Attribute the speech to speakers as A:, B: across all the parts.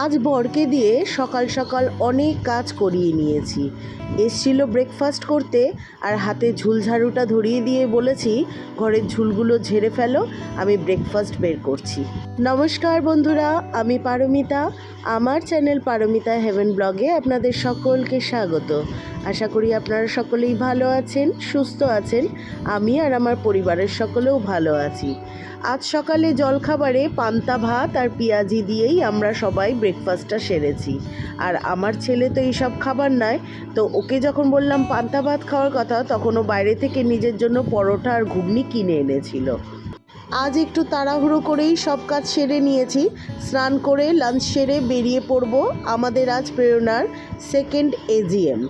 A: আজ বরকে দিয়ে সকাল সকাল অনেক কাজ করিয়ে নিয়েছি। এসছিল ব্রেকফাস্ট করতে আর হাতে ঝুলঝাড়ুটা ধরিয়ে দিয়ে বলেছি ঘরের ঝুলগুলো ঝেড়ে ফেলো, আমি ব্রেকফাস্ট বের করছি। নমস্কার বন্ধুরা, আমি পারমিতা। আমার চ্যানেল পারমিতা হেভেন ব্লগে আপনাদের সকলকে স্বাগত। আশা করি আপনারা সকলেই ভালো আছেন, সুস্থ আছেন। আমি আর আমার পরিবারের সকলেও ভালো আছি। আজ সকালে জলখাবারে পান্তা ভাত আর পেঁয়াজি দিয়েই আমরা সবাই ব্রেকফাস্টটা সেরেছি। আর আমার ছেলে তো এইসব খাবার নয়, তো ওকে যখন বললাম পান্তা ভাত খাওয়ার কথা, তখন ও বাইরে থেকে নিজের জন্য পরোটা আর ঘুগনি কিনে এনেছিল। আজ একটু তাড়াহুড়ো করেই সব কাজ সেরে নিয়েছি। স্নান করে লাঞ্চ সেরে বেরিয়ে পড়ব আমাদের আজ প্রেরণার সেকেন্ড এজিএম।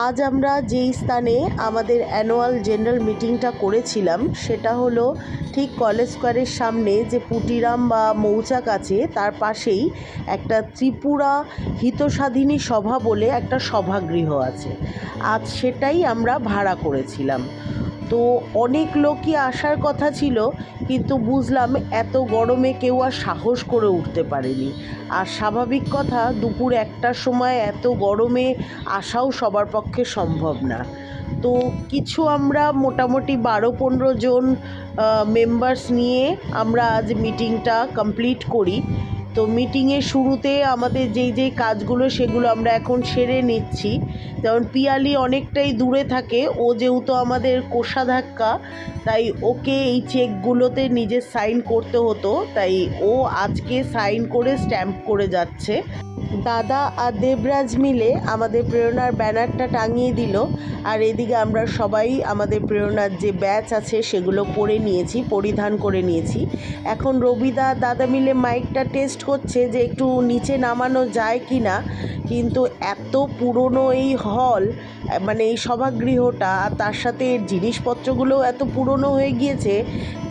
A: আজ আমরা যেই স্থানে আমাদের অ্যানুয়াল জেনারেল মিটিংটা করেছিলাম সেটা হলো ঠিক কলেজ স্কোয়ারের সামনে যে পুটিরাম বা মৌচাক আছে তার পাশেই একটা ত্রিপুরা হিতসাধিনী সভা বলে একটা সভাগৃহ আছে। আজ সেটাই আমরা ভাড়া করেছিলাম। তো অনেক লোকই আসার কথা ছিল, কিন্তু বুঝলাম এত গরমে কেউ আর সাহস করে উঠতে পারেনি। আর স্বাভাবিক কথা, দুপুর 1টার সময় এত গরমে আসাও সবার পক্ষে সম্ভব না। তো কিছু আমরা মোটামুটি 12-15 জন মেম্বার্স নিয়ে আমরা আজ মিটিংটা কমপ্লিট করি। তো মিটিংয়ের শুরুতে আমাদের যেই কাজগুলো সেগুলো আমরা এখন সেরে নিচ্ছি। যেমন পিয়ালি অনেকটাই দূরে থাকে, ও যেহেতু আমাদের কোষাধ্যক্ষ, তাই ওকে এই চেকগুলোতে নিজের সাইন করতে হতো, তাই ও আজকে সাইন করে স্ট্যাম্প করে যাচ্ছে। দাদা আর দেবরাজ মিলে আমাদের প্রেরণার ব্যানারটা টাঙিয়ে দিল। আর এদিকে আমরা সবাই আমাদের প্রেরণার যে ব্যাচ আছে সেগুলো পরে নিয়েছি, পরিধান করে নিয়েছি। এখন রবিদা দাদা মিলে মাইকটা টেস্ট করছে যে একটু নিচে নামানো যায় কি না। কিন্তু এত পুরনো এই হল, মানে এই সভাগৃহটা, আর তার সাথে এর জিনিসপত্রগুলোও এত পুরনো হয়ে গিয়েছে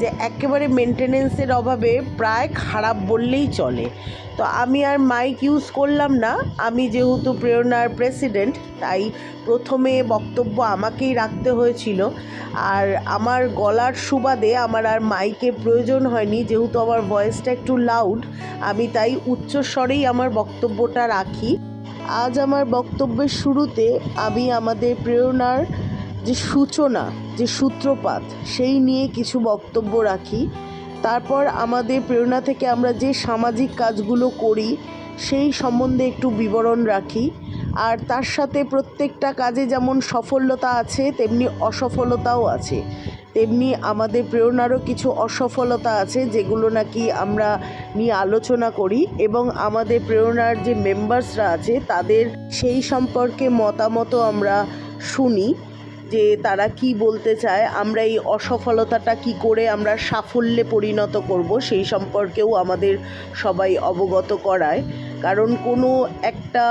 A: যে একেবারে মেনটেনেন্সের অভাবে প্রায় খারাপ বললেই চলে। তো আমি আর মাইক ইউজ করলাম না। আমি যেহেতু প্রেরণার প্রেসিডেন্ট, তাই প্রথমে বক্তব্য আমাকেই রাখতে হয়েছিল। আর আমার গলার সুবাদে আমার আর মাইকের প্রয়োজন হয়নি, যেহেতু আমার ভয়েসটা একটু লাউড, আমি তাই উচ্চস্বরেই আমার বক্তব্যটা রাখি। আজ আমার বক্তব্যের শুরুতে আমি আমাদের প্রেরণার যে সূচনা, যে সূত্রপাত, সেই নিয়ে কিছু বক্তব্য রাখি। তারপর আমাদের প্রেরণা থেকে আমরা যে সামাজিক কাজগুলো করি সেই সম্বন্ধে একটু বিবরণ রাখি। আর তার সাথে প্রত্যেকটা কাজে যেমন সফলতা আছে তেমনি অসফলতাও আছে, তেমনি আমাদের প্রেরণারও কিছু অসফলতা আছে যেগুলো নাকি আমরা নিয়ে আলোচনা করি, এবং আমাদের প্রেরণার যে মেম্বার্সরা আছে তাদের সেই সম্পর্কে মতামতও আমরা শুনি যে তারা কি বলতে চায়। আমরা এই অসফলতাটা কি করে আমরা সাফল্যে পরিণত করব সেই সম্পর্কেও আমাদের সবাই অবগত করায়। কারণ কোনো একটা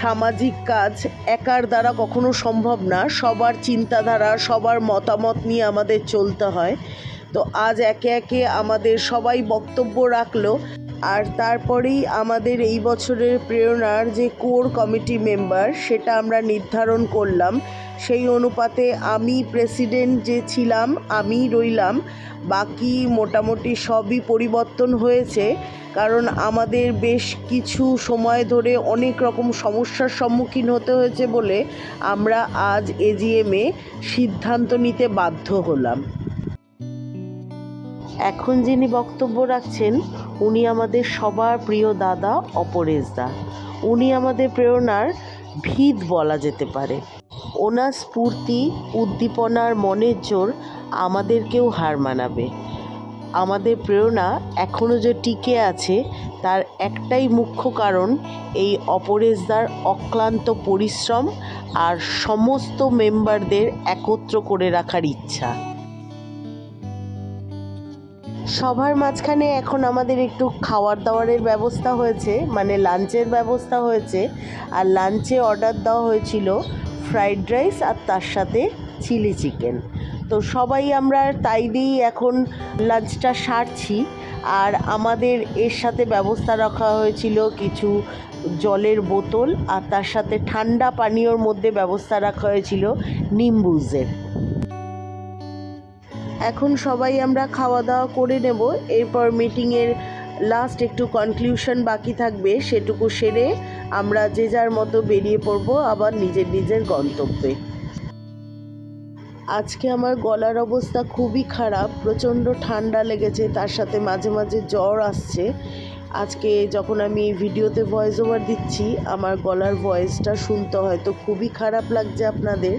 A: সামাজিক কাজ একার দ্বারা কখনো সম্ভব না, সবার চিন্তাধারা, সবার মতামত নিয়ে আমাদের চলতে হয়। তো আজ একে একে আমাদের সবাই বক্তব্য রাখলো। আর তারপরেই আমাদের এই বছরের প্রেরণার যে কোর কমিটি মেম্বার সেটা আমরা নির্ধারণ করলাম। সেই অনুপাতে আমি প্রেসিডেন্ট যে ছিলাম আমি রইলাম, বাকি মোটামুটি সবই পরিবর্তন হয়েছে। কারণ আমাদের বেশ কিছু সময় ধরে অনেক রকম সমস্যার সম্মুখীন হতে হয়েছে বলে আমরা আজ এজিএমে সিদ্ধান্ত নিতে বাধ্য হলাম। এখন যিনি বক্তব্য রাখছেন উনি আমাদের সবার প্রিয় দাদা অপরেশদা। উনি আমাদের প্রেরণার ভিত বলা যেতে পারে। ওনার স্ফূর্তি, উদ্দীপনার মনের জোর আমাদেরকেও হার মানাবে। আমাদের প্রেরণা এখনও যে টিকে আছে তার একটাই মুখ্য কারণ এই অপরেশদার অক্লান্ত পরিশ্রম আর সমস্ত মেম্বারদের একত্র করে রাখার ইচ্ছা। সবার মাঝখানে এখন আমাদের একটু খাওয়ার দাওয়ারের ব্যবস্থা হয়েছে, মানে লাঞ্চের ব্যবস্থা হয়েছে। আর লাঞ্চে অর্ডার দেওয়া হয়েছিল ফ্রাইড রাইস আর তার সাথে চিলি চিকেন। তো সবাই আমরা তাই দিয়েই এখন লাঞ্চটা সারছি। আর আমাদের এর সাথে ব্যবস্থা রাখা হয়েছিল কিছু জলের বোতল, আর তার সাথে ঠান্ডা পানীয়র মধ্যে ব্যবস্থা রাখা হয়েছিল নিম্বুজের। এখন সবাই আমরা খাওয়া দাওয়া করে নেব, এরপর মিটিংয়ের লাস্ট একটু কনক্লুশন বাকি থাকবে, সেটুকু সেরে আমরা যে যার মতো বেরিয়ে পড়ব আবার নিজের নিজের গন্তব্যে। আজকে আমার গলার অবস্থা খুবই খারাপ, প্রচণ্ড ঠান্ডা লেগেছে, তার সাথে মাঝে মাঝে জ্বর আসছে। আজকে যখন আমি ভিডিওতে ভয়েস ওভার দিচ্ছি আমার গলার ভয়েসটা শুনতে হয়তো খুবই খারাপ লাগছে আপনাদের,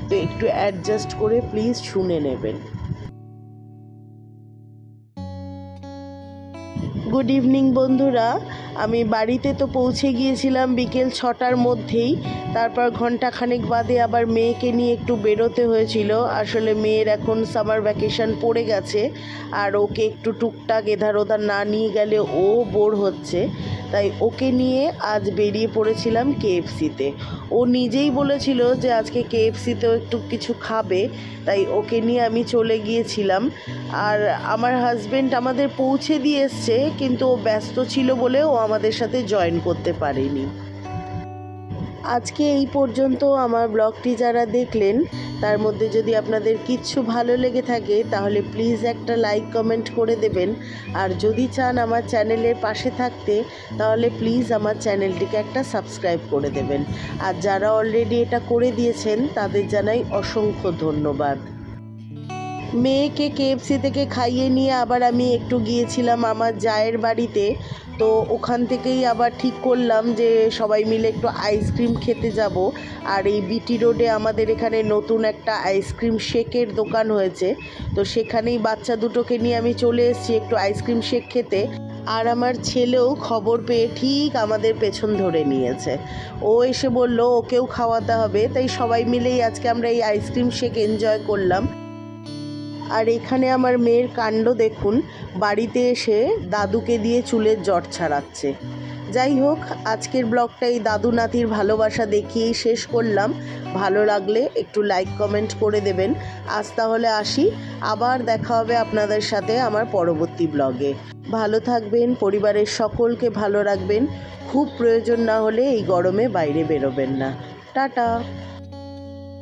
A: তো একটু অ্যাডজাস্ট করে প্লিজ শুনে নেবেন। গুড ইভিনিং বন্ধুরা, আমি বাড়িতে তো পৌঁছে গিয়েছিলাম বিকেল 6টার মধ্যেই। তারপর ঘন্টাখানেক বাদে আবার মেয়েকে নিয়ে একটু বেরোতে হয়েছিল। আসলে মেয়ের এখন সামার ভ্যাকেশন পড়ে গেছে, আর ওকে একটু টুকটাক এধার ওধার না নিয়ে গেলে ও বোর হচ্ছে। তাই ওকে নিয়ে আজ বেরিয়ে পড়েছিলাম কেএফসিতে। ও নিজেই বলেছিল যে আজকে কেএফসিতেও একটু কিছু খাবে, তাই ওকে নিয়ে আমি চলে গিয়েছিলাম। আর আমার হাজবেন্ড আমাদের পৌঁছে দিয়ে এসছে, কিন্তু ও ব্যস্ত ছিল বলে ও আমাদের সাথে জয়েন করতে পারেনি। আজকে এই পর্যন্ত আমার ব্লগটি যারা দেখলেন, তার মধ্যে যদি আপনাদের কিচ্ছু ভালো লেগে থাকে তাহলে প্লিজ একটা লাইক কমেন্ট করে দেবেন। আর যদি চান আমার চ্যানেলের পাশে থাকতে তাহলে প্লিজ আমার চ্যানেলটিকে একটা সাবস্ক্রাইব করে দেবেন। আর যারা অলরেডি এটা করে দিয়েছেন তাদের জানাই অসংখ্য ধন্যবাদ। মেয়েকে কেএফসি থেকে খাইয়ে নিয়ে আবার আমি একটু গিয়েছিলাম আমার জায়ের বাড়িতে। তো ওখান থেকেই আবার ঠিক করলাম যে সবাই মিলে একটু আইসক্রিম খেতে যাব। আর এই বিটি রোডে আমাদের এখানে নতুন একটা আইসক্রিম শেকের দোকান হয়েছে, তো সেখানেই বাচ্চা দুটোকে নিয়ে আমি চলে এসেছি একটু আইসক্রিম শেক খেতে। আর আমার ছেলেও খবর পেয়ে ঠিক আমাদের পেছন ধরে নিয়েছে। ও এসে বলল ওকেও খাওয়াতে হবে, তাই সবাই মিলেই আজকে আমরা এই আইসক্রিম শেক এনজয় করলাম। আর এখানে আমার মেয়ের কাণ্ড দেখুন, বাড়িতে এসে দাদুকে দিয়ে চুলের জট ছাড়াচ্ছে। যাই হোক, আজকের ব্লগটা এই দাদু নাতির ভালোবাসা দেখিয়েই শেষ করলাম। ভালো লাগলে একটু লাইক কমেন্ট করে দেবেন। আজ তাহলে আসি, আবার দেখা হবে আপনাদের সাথে আমার পরবর্তী ব্লগে। ভালো থাকবেন, পরিবারের সকলকে ভালো রাখবেন। খুব প্রয়োজন না হলে এই গরমে বাইরে বেরোবেন না। টাটা।